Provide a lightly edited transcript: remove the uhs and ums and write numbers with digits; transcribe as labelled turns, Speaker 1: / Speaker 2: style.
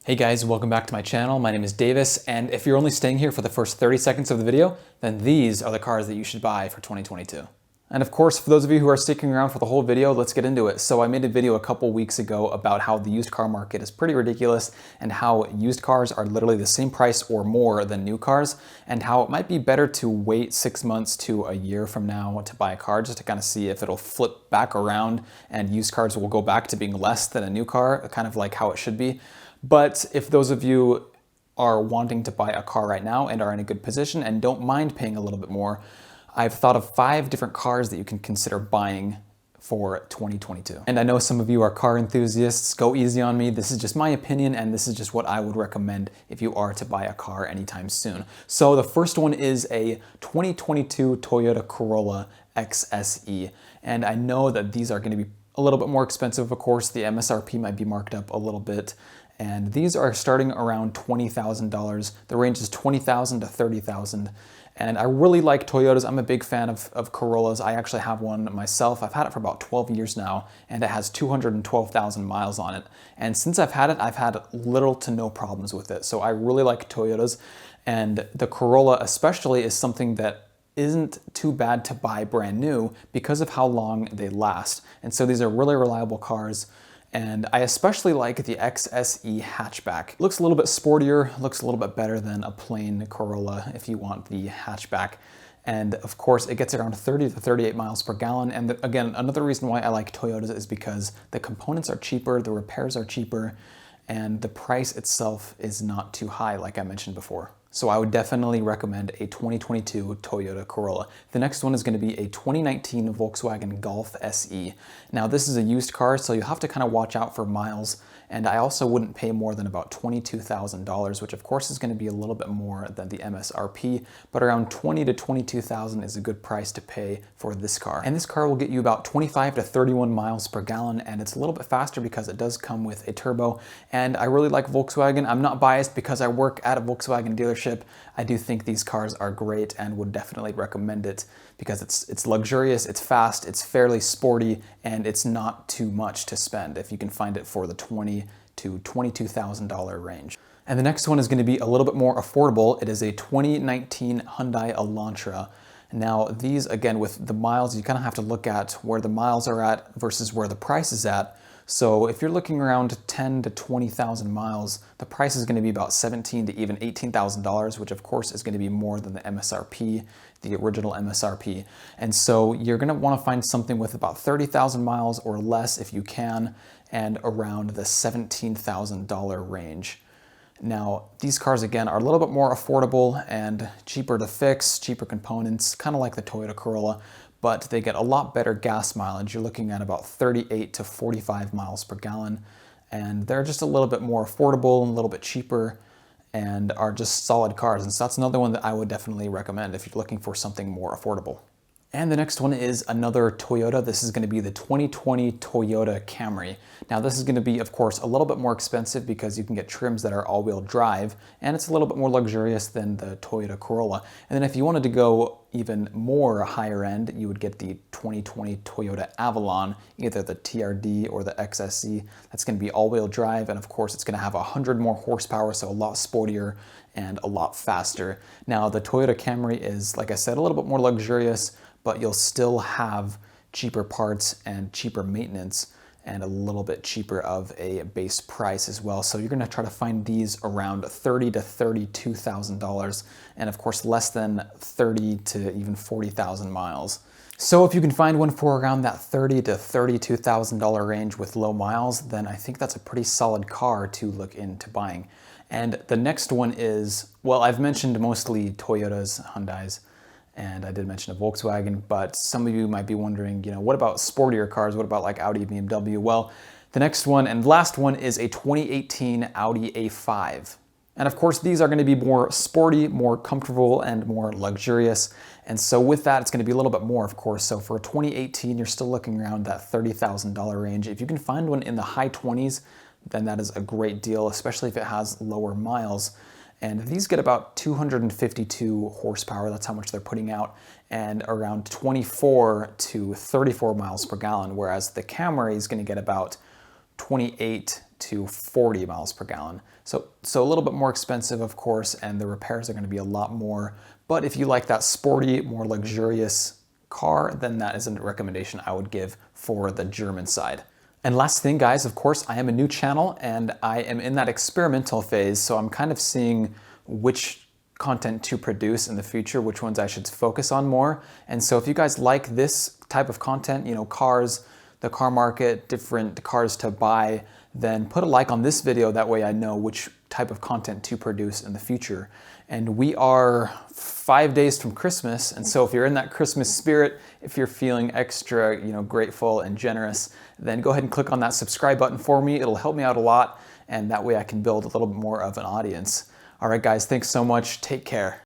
Speaker 1: Hey guys, welcome back to my channel. My name is Davis, and if you're only staying here for the first 30 seconds of the video, then these are the cars that you should buy for 2022. And of course, for those of you who are sticking around for the whole video, let's get into it. So I made a video a couple weeks ago about how the used car market is pretty ridiculous and how used cars are literally the same price or more than new cars, and how it might be better to wait 6 months to a year from now to buy a car just to kind of see if it'll flip back around and used cars will go back to being less than a new car, kind of like how it should be. But if those of you are wanting to buy a car right now and are in a good position and don't mind paying a little bit more, I've thought of 5 different cars that you can consider buying for 2022. And I know some of you are car enthusiasts. Go easy on me. This is just my opinion, and this is just what I would recommend if you are to buy a car anytime soon. So the first one is a 2022 Toyota Corolla XSE. And I know that these are going to be a little bit more expensive, of course. The MSRP might be marked up a little bit. And these are starting around $20,000. The range is $20,000 to $30,000. And I really like Toyotas. I'm a big fan of Corollas. I actually have one myself. I've had it for about 12 years now, and it has 212,000 miles on it. And since I've had it, I've had little to no problems with it. So I really like Toyotas. And the Corolla especially is something that isn't too bad to buy brand new because of how long they last. And so these are really reliable cars. And I especially like the XSE hatchback. Looks a little bit sportier, looks a little bit better than a plain Corolla if you want the hatchback. And of course, it gets around 30 to 38 miles per gallon. And again, another reason why I like Toyotas is because the components are cheaper, the repairs are cheaper, and the price itself is not too high, like I mentioned before. So I would definitely recommend a 2022 Toyota Corolla. The next one is going to be a 2019 Volkswagen Golf Se. Now this is a used car, so you have to kind of watch out for miles. And I also wouldn't pay more than about $22,000, which of course is going to be a little bit more than the MSRP, but around $20,000 to $22,000 is a good price to pay for this car. And this car will get you about 25 to 31 miles per gallon, and it's a little bit faster because it does come with a turbo. And I really like Volkswagen. I'm not biased because I work at a Volkswagen dealership. I do think these cars are great and would definitely recommend it because it's luxurious, it's fast, it's fairly sporty, and it's not too much to spend if you can find it for the $20,000 to $22,000 range. And the next one is going to be a little bit more affordable. It is a 2019 Hyundai Elantra. Now these, again, with the miles, you kind of have to look at where the miles are at versus where the price is at. So if you're looking around 10 to 20,000 miles, the price is going to be about $17,000 to even $18,000, which of course is going to be more than the MSRP, the original MSRP. And so you're going to want to find something with about 30,000 miles or less if you can, and around the $17,000 range. Now, these cars, again, are a little bit more affordable and cheaper to fix, cheaper components, kind of like the Toyota Corolla, but they get a lot better gas mileage. You're looking at about 38 to 45 miles per gallon, and they're just a little bit more affordable, a little bit cheaper, and are just solid cars. And so that's another one that I would definitely recommend if you're looking for something more affordable. And the next one is another Toyota. This is going to be the 2020 Toyota Camry. Now this is going to be, of course, a little bit more expensive because you can get trims that are all-wheel drive, and it's a little bit more luxurious than the Toyota Corolla. And then if you wanted to go even more higher end, you would get the 2020 Toyota Avalon, either the TRD or the XSE. That's going to be all-wheel drive, and of course it's going to have 100 more horsepower, so a lot sportier and a lot faster. Now the Toyota Camry is, like I said, a little bit more luxurious, but you'll still have cheaper parts and cheaper maintenance and a little bit cheaper of a base price as well. So you're gonna try to find these around $30,000 to $32,000, and of course less than 30 to even 40,000 miles. So if you can find one for around that $30,000 to $32,000 range with low miles, then I think that's a pretty solid car to look into buying. And the next one is, well, I've mentioned mostly Toyotas, Hyundais, and I did mention a Volkswagen, but some of you might be wondering, what about sportier cars? What about like Audi, BMW? Well, the next one and last one is a 2018 Audi A5. And of course, these are going to be more sporty, more comfortable, and more luxurious. And so with that, it's going to be a little bit more, of course. So for 2018, you're still looking around that $30,000 range. If you can find one in the high 20s, then that is a great deal, especially if it has lower miles. And these get about 252 horsepower, that's how much they're putting out, and around 24 to 34 miles per gallon, whereas the Camry is going to get about 28 to 40 miles per gallon. So a little bit more expensive, of course, and the repairs are going to be a lot more. But if you like that sporty, more luxurious car, then that is a recommendation I would give for the German side. And last thing, guys, of course, I am a new channel and I am in that experimental phase, so I'm kind of seeing which content to produce in the future, which ones I should focus on more. And so if you guys like this type of content, you know, cars, the car market, different cars to buy, then put a like on this video. That way I know which type of content to produce in the future. And we are 5 days from Christmas. And so if you're in that Christmas spirit, if you're feeling extra, you know, grateful and generous, then go ahead and click on that subscribe button for me. It'll help me out a lot. And that way I can build a little bit more of an audience. All right, guys, thanks so much. Take care.